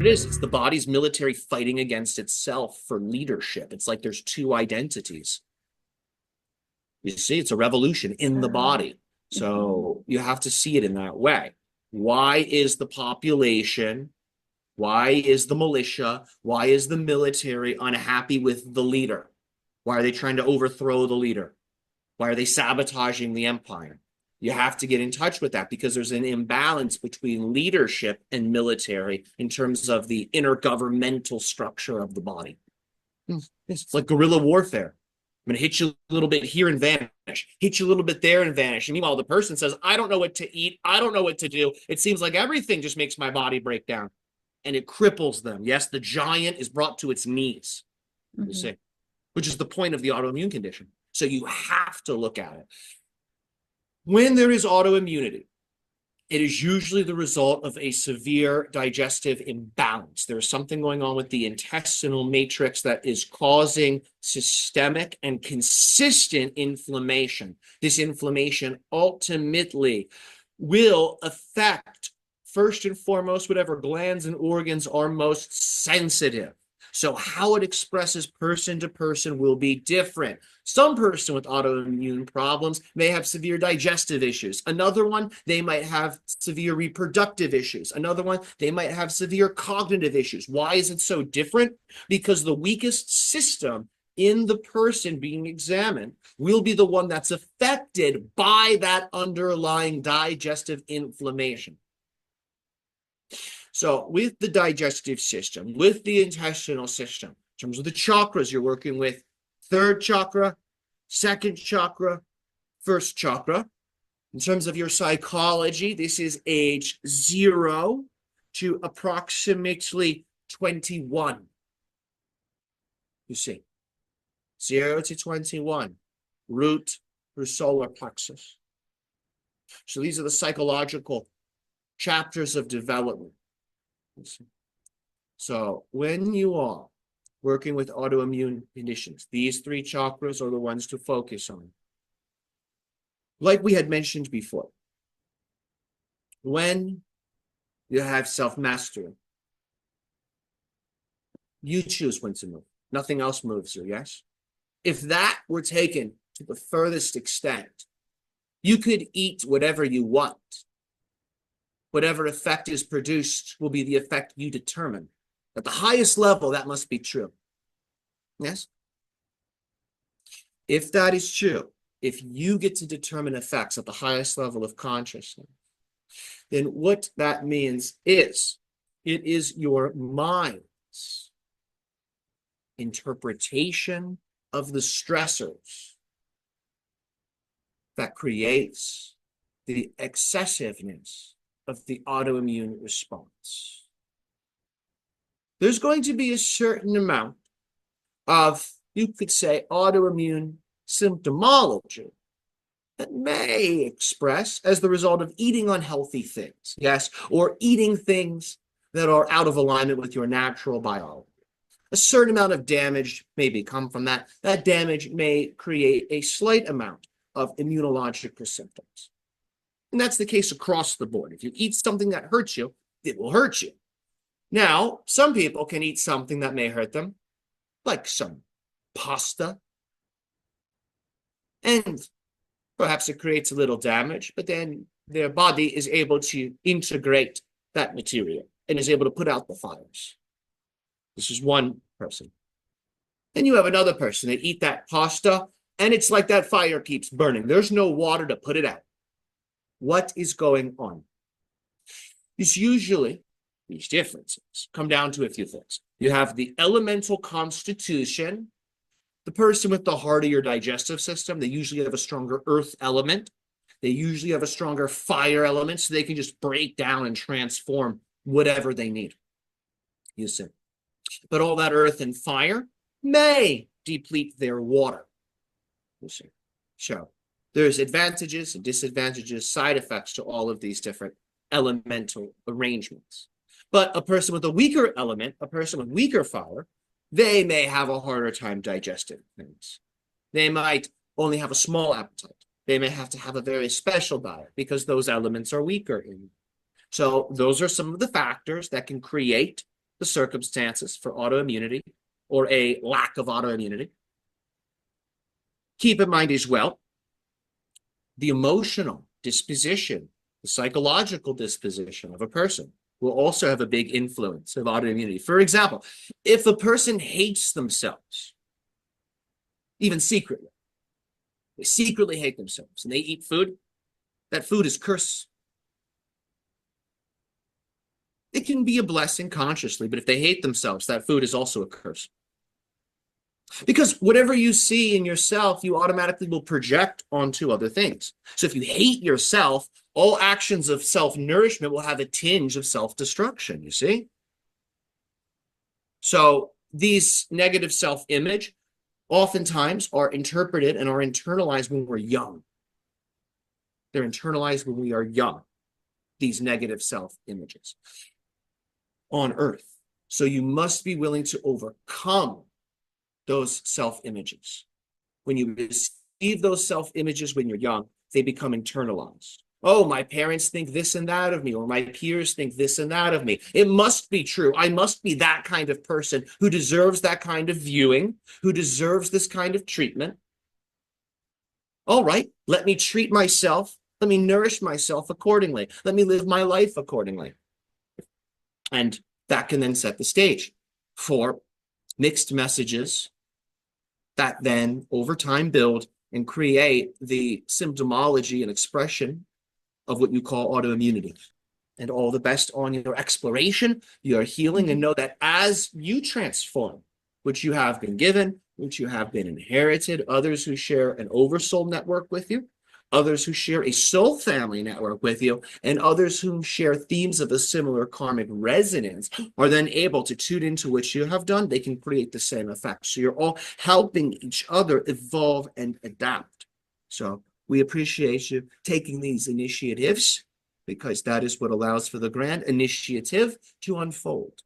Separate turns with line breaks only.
it is. It's the body's military fighting against itself for leadership. It's like there's two identities. You see, it's a revolution in the body. So you have to see it in that way. Why is the population, why is the militia, why is the military unhappy with the leader? Why are they trying to overthrow the leader? Why are they sabotaging the empire? You have to get in touch with that because there's an imbalance between leadership and military in terms of the intergovernmental structure of the body. It's like guerrilla warfare. I'm going to hit you a little bit here and vanish, hit you a little bit there and vanish. And meanwhile, the person says, I don't know what to eat. I don't know what to do. It seems like everything just makes my body break down and it cripples them. Yes, the giant is brought to its knees, you see, which is the point of the autoimmune condition. So you have to look at it. When there is autoimmunity, it is usually the result of a severe digestive imbalance. There's something going on with the intestinal matrix that is causing systemic and consistent inflammation. This inflammation ultimately will affect, first and foremost, whatever glands and organs are most sensitive. So how it expresses person to person will be different. Some person with autoimmune problems may have severe digestive issues. Another one, they might have severe reproductive issues. Another one, they might have severe cognitive issues. Why is it so different? Because the weakest system in the person being examined will be the one that's affected by that underlying digestive inflammation. So with the digestive system, with the intestinal system, in terms of the chakras you're working with, third chakra, second chakra, first chakra. In terms of your psychology, this is age 0 to approximately 21. You see, 0 to 21, root through solar plexus. So these are the psychological chapters of development. So when you are working with autoimmune conditions, these 3 chakras are the ones to focus on. Like we had mentioned before, when you have self-mastery, you choose when to move. Nothing else moves you, yes? If that were taken to the furthest extent, you could eat whatever you want. Whatever effect is produced will be the effect you determine. At the highest level, that must be true. Yes? If that is true, if you get to determine effects at the highest level of consciousness, then what that means is it is your mind's interpretation of the stressors that creates the excessiveness of the autoimmune response. There's going to be a certain amount of, you could say, autoimmune symptomology that may express as the result of eating unhealthy things, yes, or eating things that are out of alignment with your natural biology. A certain amount of damage may come from that. That damage may create a slight amount of immunological symptoms. And that's the case across the board. If you eat something that hurts you, it will hurt you. Now, some people can eat something that may hurt them, like some pasta, and perhaps it creates a little damage, but then their body is able to integrate that material and is able to put out the fires. This is one person. Then you have another person. They eat that pasta, and it's like that fire keeps burning. There's no water to put it out. What is going on? It's usually, these differences come down to a few things. You have the elemental constitution. The person with the heartier digestive system, they usually have a stronger earth element. They usually have a stronger fire element, so they can just break down and transform whatever they need. You see. But all that earth and fire may deplete their water. You see. So there's advantages and disadvantages, side effects to all of these different elemental arrangements. But a person with a weaker element, a person with weaker fire, they may have a harder time digesting things. They might only have a small appetite. They may have to have a very special diet because those elements are weaker in you. So those are some of the factors that can create the circumstances for autoimmunity or a lack of autoimmunity. Keep in mind as well, the emotional disposition, the psychological disposition of a person will also have a big influence of autoimmunity. For example, if a person hates themselves, even secretly, they secretly hate themselves and they eat food, that food is curse. It can be a blessing consciously, but if they hate themselves, that food is also a curse. Because whatever you see in yourself, you automatically will project onto other things. So if you hate yourself, all actions of self-nourishment will have a tinge of self-destruction, you see? So these negative self-image oftentimes are interpreted and are internalized when we're young. They're internalized when we are young, these negative self-images on earth. So you must be willing to overcome those self-images. When you receive those self-images when you're young, they become internalized. Oh, my parents think this and that of me, or my peers think this and that of me. It must be true. I must be that kind of person who deserves that kind of viewing, who deserves this kind of treatment. All right, let me treat myself. Let me nourish myself accordingly. Let me live my life accordingly. And that can then set the stage for mixed messages that then over time build and create the symptomology and expression of what you call autoimmunity. And all the best on your exploration, your healing, and know that as you transform, which you have been given, which you have been inherited, others who share an oversoul network with you, others who share a soul family network with you, and others who share themes of a similar karmic resonance are then able to tune into what you have done. They can create the same effect. So you're all helping each other evolve and adapt. So we appreciate you taking these initiatives because that is what allows for the grand initiative to unfold.